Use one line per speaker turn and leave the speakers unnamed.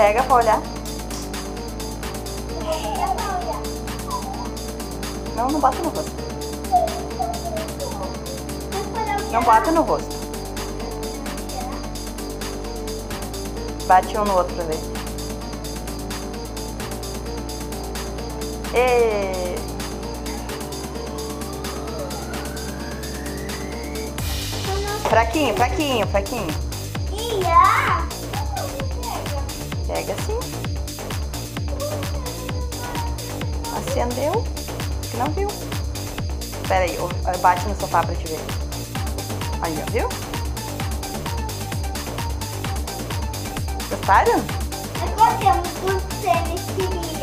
Pega pra olhar. Não, não bota no rosto. Não bota no rosto. Bate um no outro pra ver. E... Fraquinho, fraquinho, fraquinho. Pega assim. Acendeu. Acho que não viu. Espera aí, bate no sofá pra te ver. Aí, ó, viu? Gostaram?
Nós gostamos do tênis.